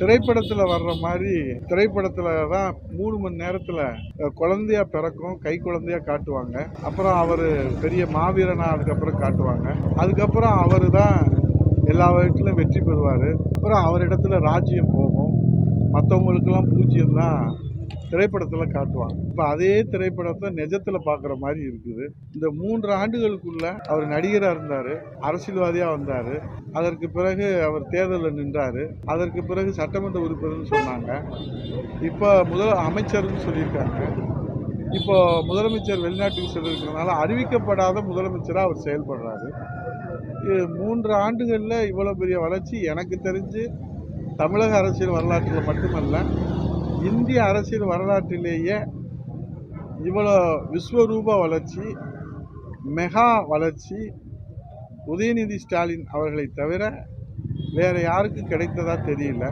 திரைப்படத்தில் வர்ற மாதிரி திரைப்படத்தில் தான் 3 மணி நேரத்தில் குழந்தையா பிறக்கும், கை குழந்தையா காட்டுவாங்க. அப்புறம் அவர் பெரிய மாவீரனா அதுக்கப்புறம் காட்டுவாங்க. அதுக்கப்புறம் அவர் தான் எல்லா வகையிலும் வெற்றி பெறுவார். அப்புறம் அவரிடத்துல ராஜ்யம் போகும், மற்றவங்களுக்கெல்லாம் பூஜ்யம் தான் திரைப்படத்தில் காட்டுவாங்க. இப்போ அதே திரைப்படத்தை நிஜத்தில் பார்க்குற மாதிரி இருக்குது. இந்த 3 ஆண்டுகளுக்குள்ள அவர் நடிகராக இருந்தார், அரசியல்வாதியாக வந்தார். அதற்கு பிறகு அவர் தேர்தலில் நின்றார். அதற்கு பிறகு சட்டமன்ற உறுப்பினர்னு சொன்னாங்க. இப்போ அமைச்சர்னு சொல்லியிருக்காங்க. இப்போ முதலமைச்சர் வெளிநாட்டுக்கு சென்றிருக்கிறதுனால அறிவிக்கப்படாத முதலமைச்சராக அவர் செயல்படுறாரு. 3 ஆண்டுகளில் இவ்வளோ பெரிய வளர்ச்சி எனக்கு தெரிஞ்சு தமிழக அரசியல் வரலாற்றில் மட்டுமல்ல, இந்திய அரசியல் வரலாற்றிலேயே இவ்வளோ விஸ்வரூப வளர்ச்சி, மெகா வளர்ச்சி உதயநிதி ஸ்டாலின் அவர்களை தவிர வேற யாருக்கும் கிடைத்ததா தெரியல.